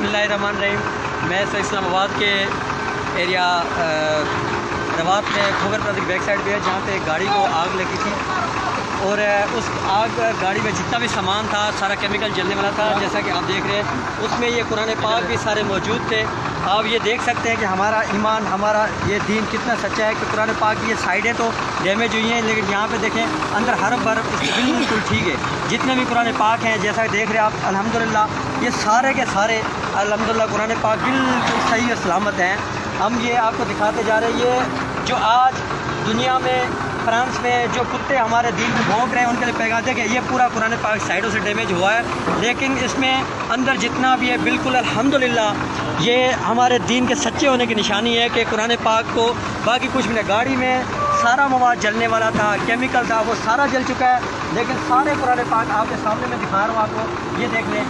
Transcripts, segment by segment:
बिस्मिल्लाहिर्रहमानिर्रहीम। मैं इस्लाम आबाद के एरिया रवात में खोगर प्लाजा की बैक साइड पे है, जहाँ पे गाड़ी को आग लगी थी और उस आग गाड़ी में जितना भी सामान था सारा केमिकल जलने वाला था। जैसा कि आप देख रहे हैं उसमें ये कुरान पाक भी सारे मौजूद थे। आप ये देख सकते हैं कि हमारा ईमान, हमारा ये दीन कितना सच्चा है कि कुरान पाक की ये साइडें तो डैमेज हुई हैं, लेकिन यहाँ पे देखें अंदर हरफ बर्फ इसकी बिल्कुल ठीक है। जितने भी कुरान पाक हैं जैसा कि देख रहे हैं आप, अल्हम्दुलिल्लाह ये सारे के सारे अल्हम्दुलिल्लाह कुरान पाक बिल्कुल सही और सलामत हैं। हम ये आपको दिखाते जा रहे हैं, ये जो आज दुनिया में फ्रांस में जो कुत्ते हमारे दीन को भौंक रहे हैं उनके लिए पैगाम दे कि ये पूरा कुरान पाक साइडों से डैमेज हुआ है, लेकिन इसमें अंदर जितना भी है बिल्कुल अल्हम्दुलिल्लाह ये हमारे दीन के सच्चे होने की निशानी है कि कुरान पाक को बाकी कुछ भी नहीं। गाड़ी में सारा मवाद जलने वाला था, केमिकल था, वो सारा जल चुका है, लेकिन सारे कुरान पाक आपके सामने मैं दिखा रहा हूँ आपको। ये देख लें,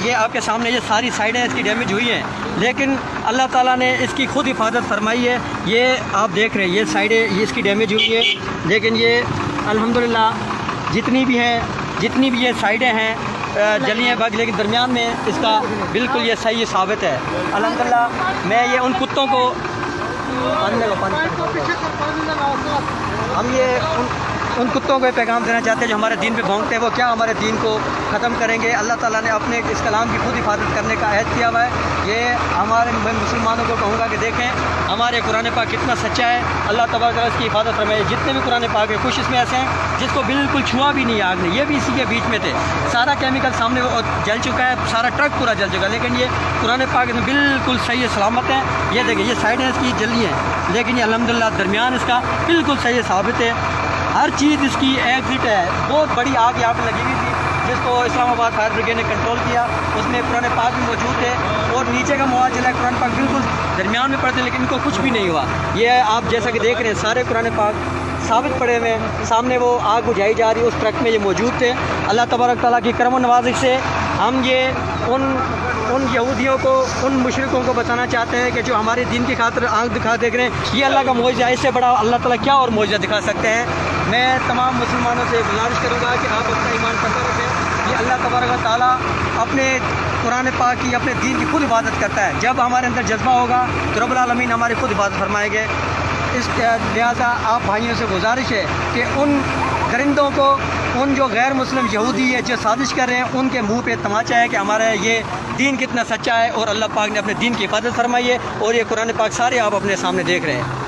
ये आपके सामने ये सारी साइडें इसकी डैमेज हुई हैं, लेकिन अल्लाह ताला ने इसकी खुद हिफाजत फरमाई है। ये आप देख रहे हैं ये साइडें ये इसकी डैमेज हुई है, लेकिन ये अल्हम्दुलिल्लाह जितनी भी ये साइडें हैं जली हैं बाकी, लेकिन दरमियान में इसका बिल्कुल ये सही साबित है अल्हम्दुलिल्लाह। मैं ये उन कुत्तों को हम ये उन कुत्तों को पैगाम देना चाहते हैं जो हमारे दीन पे भौंकते हैं, वो क्या हमारे दीन को ख़त्म करेंगे। अल्लाह ताला ने अपने इस कलाम की खुद हिफाजत करने का अहद किया हुआ है। ये हमारे मुसलमानों को कहूँगा कि देखें हमारे कुरान पाक कितना सच्चा है। अल्लाह तबारक तआला इसकी हिफाजत फरमाए। जितने भी कुरान पाक है कुछ इसमें ऐसे हैं जिसको बिल्कुल छुआ भी नहीं आग ने, ये भी इसी के बीच में थे। सारा केमिकल सामने जल चुका है, सारा ट्रक पूरा जल चुका है, लेकिन ये कुरान पाक में बिल्कुल सही सलामत है। ये देखिए ये साइडें इसकी जली हैं, लेकिन ये अल्हम्दुलिल्लाह दरमियान इसका बिल्कुल सही साबित है। हर चीज़ इसकी एग्जिट है। बहुत बड़ी आग यहाँ पर लगी हुई थी जिसको इस्लामाबाद फायर ब्रिगेड ने कंट्रोल किया, उसमें कुरान पाक भी मौजूद है और नीचे का मवाद जला है, कुरान पाक बिल्कुल दरमियान में पड़ते, लेकिन इनको कुछ भी नहीं हुआ। ये आप जैसा कि देख रहे हैं सारे कुरान पाक साबित पड़े हुए हैं सामने। वो आग बुझाई जा रही है, उस ट्रक में ये मौजूद थे। अल्लाह तबारक तआला की करम नवाज़ी से हम ये उन यहूदियों को, उन मुशरिकों को बताना चाहते हैं कि जो हमारे दीन की खातिर आँख दिखा देख रहे हैं, ये अल्लाह का मौजज़ा है। इससे बड़ा अल्लाह ताला क्या और मौजज़ा दिखा सकते हैं। मैं तमाम मुसलमानों से गुजारिश करूँगा कि आप अपना ईमान पक्का रखें। ये अल्लाह तबारक तआला अपने कुरान पाक की, अपने दीन की खुद हिफाजत करता है। जब हमारे अंदर जज्बा होगा तो रब्बुल आलमीन हमारी खुद हिफाजत फरमाएंगे। इस लिहाजा आप भाइयों से गुजारिश है कि उन दरिंदों को, उन जो गैर मुस्लिम यहूदी है जो साजिश कर रहे हैं, उनके मुंह पे तमाचा है कि हमारा ये दीन कितना सच्चा है और अल्लाह पाक ने अपने दीन की हिफाजत फरमाई है। और ये कुरान पाक सारे आप अपने सामने देख रहे हैं।